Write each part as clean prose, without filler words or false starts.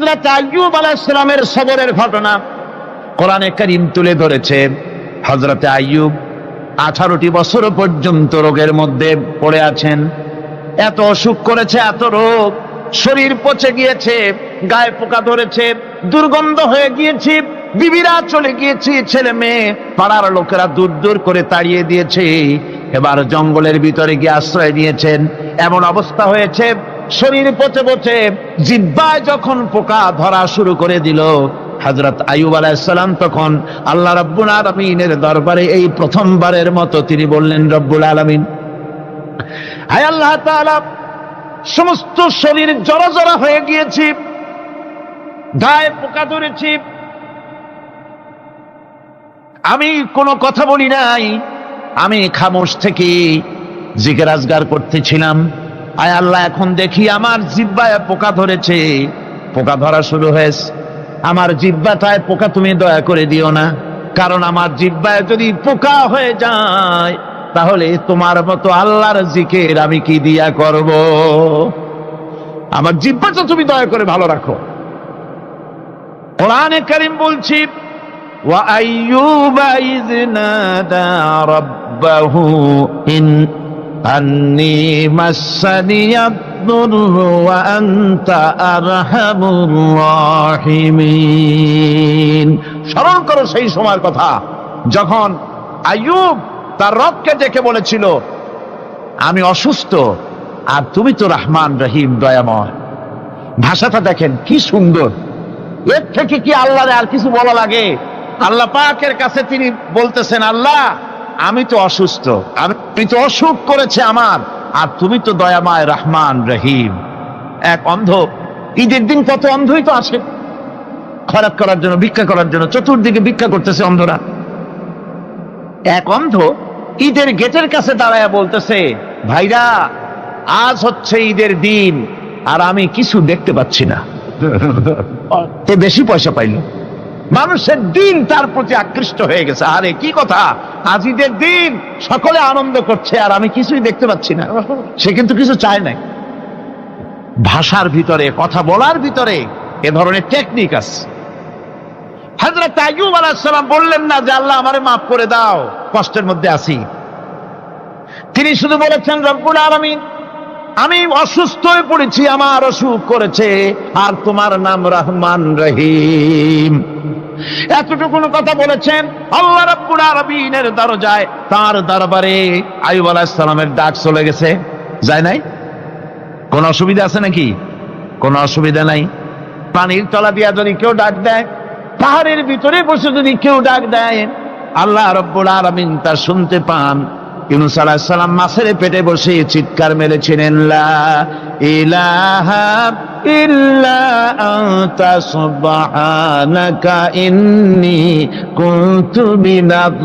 হযরত আইয়ুব আলাইহিস সালামের সবরের ঘটনা কোরআনে কারীম তুলে ধরেছে। হযরত আইয়ুব 18টি বছর পর্যন্ত রোগের মধ্যে পড়ে আছেন। এত অসুখ করেছে, এত রোগ, শরীর পচে গিয়েছে, গায়ে পোকা ধরেছে, দুর্গন্ধ হয়ে গিয়েছে, বিবিরা চলে গিয়েছে, ছেলে মেয়ে পাড়ার লোকেরা দূর দূর করে তাড়িয়ে দিয়েছে। এবার জঙ্গলের ভিতরে গিয়ে আশ্রয় নিয়েছেন। এমন অবস্থা হয়েছে, শরীর পচে পচে জিহ্বায় যখন পোকা ধরা শুরু করে দিল, হযরত আইয়ুব আলাইহিস সালাম তখন আল্লাহ রাব্বুল আলামিনের দরবারে এই প্রথমবারের মতো তিনি বললেন, রব্বুল আলামিন, হায় আল্লাহ তাআলা, সমস্ত শরীর জড়জড়া হয়ে গিয়েছে, গায়ে পোকা ধরেছে, আমি কোনো কথা বলি নাই, আমি খামোশ থেকে জিকির আজগার করতেছিলাম। আয় আল্লাহ, এখন দেখি আমার জিহ্বায় পোকা ধরেছে, পোকা ধরা শুরু হয়েছে। আমার জিহ্বাটায় পোকা তুমি দয়া করে দিও না, কারণ আমার জিহ্বায় যদি পোকা হয়ে যায় তাহলে তোমার মতো আল্লাহর জিকির আমি কি দিয়া করব? আমার জিহ্বাটা তুমি দয়া করে ভালো রাখো। কোরআনে কারীম বলছি, ওয়া আইয়ুবা ইয নাদা রাব্বাহু আন্নী মাসসানিয়াদ দুররু ওয়া আনতা আরহামুর রাহিমিন। স্মরণ করো সেই সময়ের কথা যখন আইয়ুব তার রবকে ডেকে বলেছিল, আমি অসুস্থ আর তুমি তো রহমান রহিম, দয়াময়। ভাষাটা দেখেন কি সুন্দর। এর থেকে কি আল্লাহর আর কিছু বলা লাগে? আল্লাহ পাকের কাছে তিনি বলতেছেন, আল্লাহ আমি তো অসুস্থ, আমি তো অসুখ করেছে আমার, আর তুমি তো দয়াময় রহমান রহিম। এক অন্ধ, ঈদের দিন কত অন্ধই তো আসে খয়রাত করার জন্য, ভিক্ষা করার জন্য, চতুর্দিকে ভিক্ষা করতেছে অন্ধরা। এক অন্ধ ঈদের গেটের কাছে দাঁড়ায়া বলতেছে, ভাইরা আজ হচ্ছে ঈদের দিন আর আমি কিছু দেখতে পাচ্ছি না। তো বেশি পয়সা পাইল, মানুষের দিন তার প্রতি আকৃষ্ট হয়ে গেছে। আরে কি কথা, আজ ঈদের দিন, সকলে আনন্দ করছে আর আমি কিছুই দেখতে পাচ্ছি না। সে কিন্তু কিছু চায় নাই। ভাষার ভিতরে, কথা বলার ভিতরে এ ধরনের টেকনিক আছে। হযরত আইয়ুব আলাইহিস সালাম বললেন না যে আল্লাহ আমারে মাফ করে দাও, কষ্টের মধ্যে আছি। তিনি শুধু বলেছেন, রব্বুল আলামিন, আমি অসুস্থ হয়ে পড়েছি, আমার অসুখ করেছে, আর তোমার নাম রহমান রহিম। এতটুকু কথা বলেছেন। আল্লাহ রাব্বুল আলামিনের দরজায়, তার দরবারে আইয়ুব আলাইহিস সালামের ডাক চলে গেছে। যায় নাই? কোন অসুবিধা আছে নাকি? কোন অসুবিধা নাই। পানির তলা দিয়া যদি কেউ ডাক দেয়, পাহাড়ের ভিতরে বসে যদি কেউ ডাক দেয়, আল্লাহ রাব্বুল আলামিন তা শুনতে পান। ইউনূস আলাইহিস সালাম মাছের পেটে বসে চিৎকার মেরেছিলেন, লা ইলাহা ইল্লা আনতা সুবহানাকা ইন্নী কুনতু মিনাজ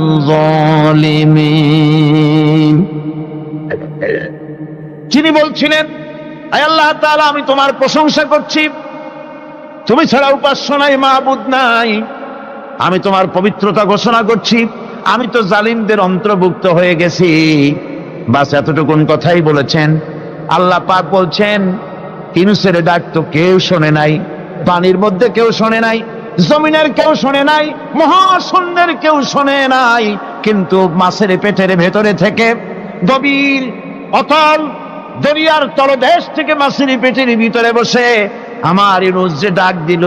জালিমিন। যিনি বলছিলেন, আয় আল্লাহ তাআলা, আমি তোমার প্রশংসা করছি, তুমি ছাড়া উপাস্য নাই, মাবুদ নাই। আমি তোমার পবিত্রতা ঘোষণা করছি, আমি তো জালিমদের অন্তর্ভুক্ত হয়ে গেছি। বাস এতটুকুন কথাই বলেছেন। আল্লাহ পাক বলছেন, ইউনূসের ডাক তো কেউ শোনে নাই, পানির মধ্যে কেউ শোনে নাই, জমিনের কেউ শোনে নাই, মহাশূন্যের কেউ শোনে নাই, কিন্তু মাছের পেটের ভেতরে থেকে, গভীর অতল দরিয়ার তলদেশ থেকে মাছের পেটের ভিতরে বসে আমার ইউনূস যে ডাক দিল,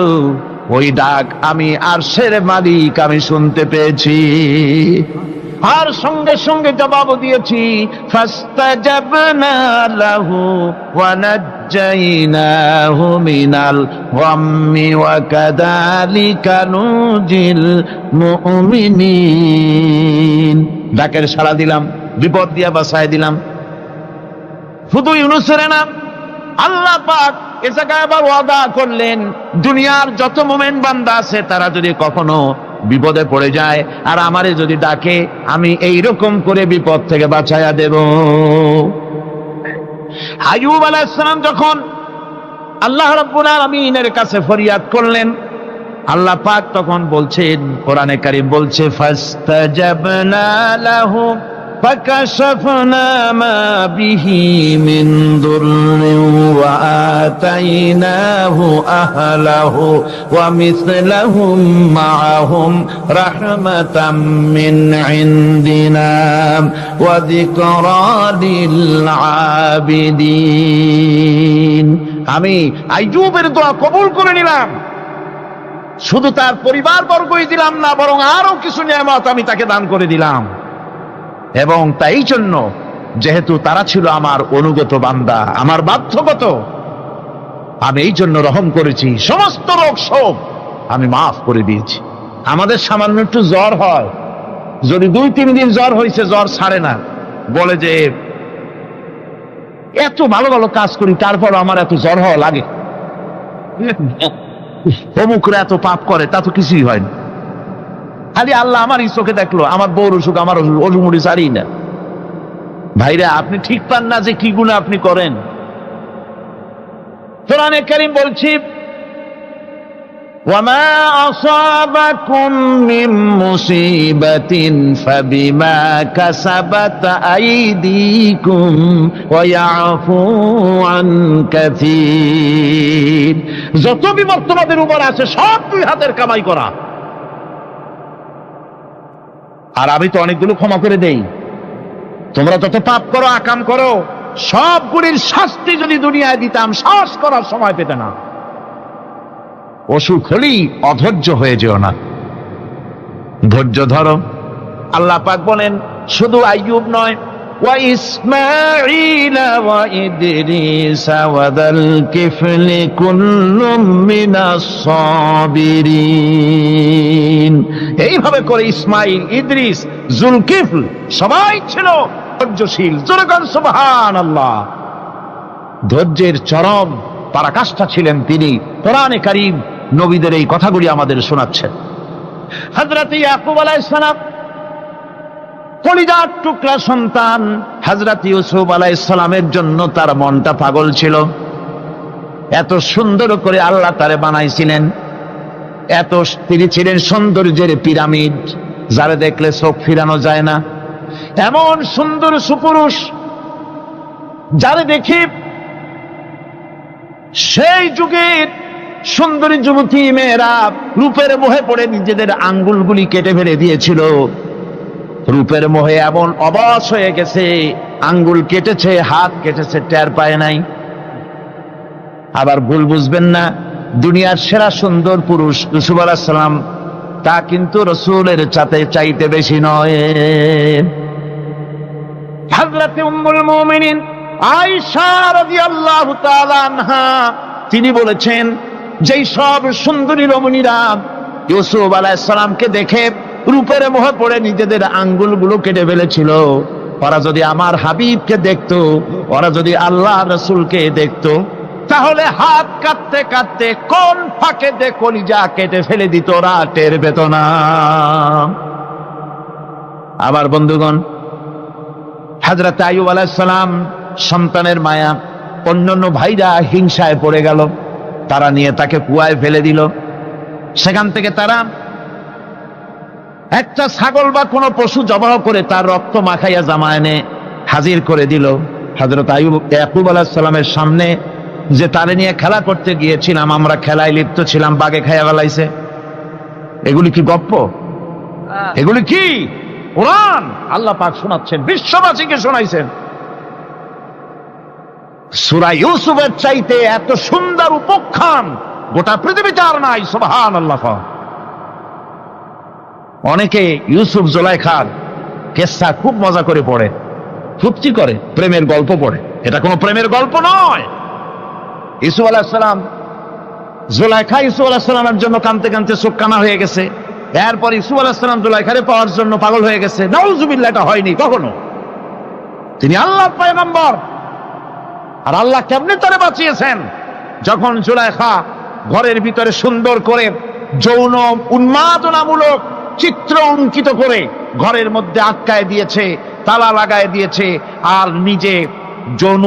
ওই ডাক আমি আরশের মালিক আমি শুনতে পেয়েছি, আর সঙ্গে সঙ্গে জবাব দিয়েছি, ফাস্তাজাবনা লাহু ওয়া নাজ্জাইনাহু মিনাল গাম্মি ওয়া কাযালিকা নুজিল মুমিনিন। ডাকের সাড়া দিলাম, বিপদ দিয়া বাঁচায় দিলাম। শুধু ইউনূসের না, আল্লাহ পাক এ জায়গায় আবার ওয়াদা করলেন, দুনিয়ার যত মুমিন বান্দা আছে তারা যদি কখনো বিপদে পড়ে যায় আর আমারে যদি ডাকে, আমি এইরকম করে বিপদ থেকে বাঁচাইয়া দেব। আইয়ুব আলাইহিস সালাম যখন আল্লাহ রাব্বুল আলামিনের কাছে ফরিয়াদ করলেন, আল্লাহ পাক তখন বলছেন, কোরআনে কারীম বলছে, ফাস্তাজাবনা লাহু فكشفنا ما به من ضر وآتيناه أهله ومثلهم معهم رحمة من عندنا وذكرى للعابدين আমি আইয়ুবের দোয়া কবুল করে নিলাম, শুধু তার পরিবার বর্গই দিলাম না, বরং আরো কিছু নিয়ামত আমি তাকে দান করে দিলাম। এবং তাই জন্য যেহেতু তারা ছিল আমার অনুগত বান্দা, আমার বাধ্যগত, আমি এই জন্য রহম করেছি, সমস্ত রোগ শোক আমি মাফ করে দিয়েছি। আমাদের সামান্য একটু জ্বর হয়, যদি 2-3 দিন জ্বর হয়েছে, জ্বর ছাড়ে না, বলে যে এত ভালো ভালো কাজ করি তারপর আমার এত জ্বর হওয়া লাগে, অমুকরা এত পাপ করে, তা তো কিছুই হয় না। খালি আল্লাহ আমার চোখে দেখলো, আমার বউর অসুখ, আমার অজুমুড়ি ছাড়ি না। ভাইরা, আপনি ঠিক পান না যে কি গুনাহ আপনি করেন। কোরআনে কারীম বলছি, ওয়ামা আসাবাকুম মিন মুসিবাতিন ফাবিমা কাসাবাত আইদিকুম ওয়া ইয়াফু আন কাসীর। যত বিপদ তোমাদের উপর আছে সব দুই হাতের কামাই করা। আর আমি তো অনেকগুলো ক্ষমা করে দেই। তোমরা যত পাপ করো, আকাম করো, সবগুলির শাস্তি যদি দুনিয়ায় দিতাম, সাহস করার সময় পেতে না। অসুখ হলেই অধৈর্য হয়ে যেও না, ধৈর্য ধরো। আল্লাহ পাক বলেন, শুধু আইয়ুব নয়, ওয়া ইসমাঈল ওয়া ইদরিস ওয়া যাল কিফলি কুল্লুম মিনাস সাবিরিন। এইভাবে করে ইসমাঈল, ইদ্রিস, জুলকিফল সবাই ছিল ধৈর্যশীল। জোরে বলেন সুবহানাল্লাহ। ধৈর্যের চরম পরাকাষ্ঠা ছিলেন তিনি। কোরআনে কারীম নবীদের এই কথাগুলি আমাদের শোনাচ্ছেন। হযরত ইয়াকুব আলাইহিস সালাম, কলিজার টুকরা সন্তান হযরত ইউসুফ আলাইহিস সালামের জন্য তার মনটা পাগল ছিল। এত সুন্দর করে আল্লাহ তারে বানাইছিলেন, এত তিনি ছিলেন সৌন্দর্যের পিরামিড, যারে দেখলে চোখ ফিরানো যায় না। এমন সুন্দর সুপুরুষ, যারে দেখি সেই যুগের সুন্দরী যুবতী মেয়েরা রূপের মোহে পড়ে নিজেদের আঙ্গুলগুলি কেটে ফেলে দিয়েছিল। রূপের মোহে এমন অবশ হয়ে গেছে, আঙ্গুল কেটেছে, হাত কেটেছে, টের পায় নাই। আবার ভুল বুঝবেন না, দুনিয়ার সেরা সুন্দর পুরুষ ইউসুফ আলাইহিস সালাম, তা কিন্তু রাসূলের চাইতে বেশি নয়। হযরত উম্মুল মুমিনিন আয়েশা রাদিয়াল্লাহু তাআলা আনহা, তিনি বলেছেন, যেই সব সুন্দরী রমণীরা ইউসুফ আলাইহিস সালামকে দেখে রূপের মোহে পড়ে নিজেদের আঙ্গুলগুলো কেটে ফেলেছিল, ওরা যদি আমার হাবিবকে দেখতো, ওরা যদি আল্লাহ রাসূলকে দেখতো, তাহলে হাত কাটতে কাটতে কোন ফাঁকে দিয়ে কলিজা কেটে ফেলে দিত, ওরা টের পেত না। আবার বন্ধুগণ, হযরত আইয়ুব আলাইহিস সালাম, সন্তানের মায়া, অন্যান্য ভাইরা হিংসায় পড়ে গেল, তারা নিয়ে তাকে কুয়ায় ফেলে দিল। সেখান থেকে তারা একটা ছাগল বা কোনো পশু জবাহ করে তার রক্ত মাখাইয়া জামা এনে হাজির করে দিল হযরত ইয়াকুব আলাইহিস সালামের সামনে, যে তারে নিয়ে খেলা করতে গিয়েছিলাম, আমরা খেলায় লিপ্ত ছিলাম, বাগে খাইয়া ফেলাইছে। এগুলি কি গপ্প? এগুলি কি কোরআন? আল্লাহ পাক শোনাচ্ছেন, বিশ্ববাসীকে শোনাইছেন। সূরা ইউসুফের চাইতে এত সুন্দর উপাখ্যান গোটা পৃথিবীতে আর নাই। সুবহানাল্লাহ। অনেকে ইউসুফ জুলাইখার কেসা খুব মজা করে পড়ে, ফুর্তি করে, প্রেমের গল্প পড়ে। এটা কোনো প্রেমের গল্প নয়। ইউসুফ আলাইহিস সালাম, জুলাইখা ইউসুফ আলাইহিস সালামের জন্য কাঁদতে কাঁদতে চোখ কানা হয়ে গেছে। এরপর ইউসুফ আলাইহিস সালাম জুলাইখারে পাওয়ার জন্য পাগল হয়ে গেছে। নাউজুবিল্লাহ, এটা হয়নি কখনো। তিনি আল্লাহর পয়গম্বর। আর আল্লাহ কেমনে তারে বাঁচিয়েছেন? যখন জুলাইখা ঘরের ভিতরে সুন্দর করে যৌন উন্মাদনামূলক চিত্র অঙ্কিত করে ঘরের মধ্যে আটকায় দিয়েছে, তালা লাগায় দিয়েছে, আর নিজে যৌন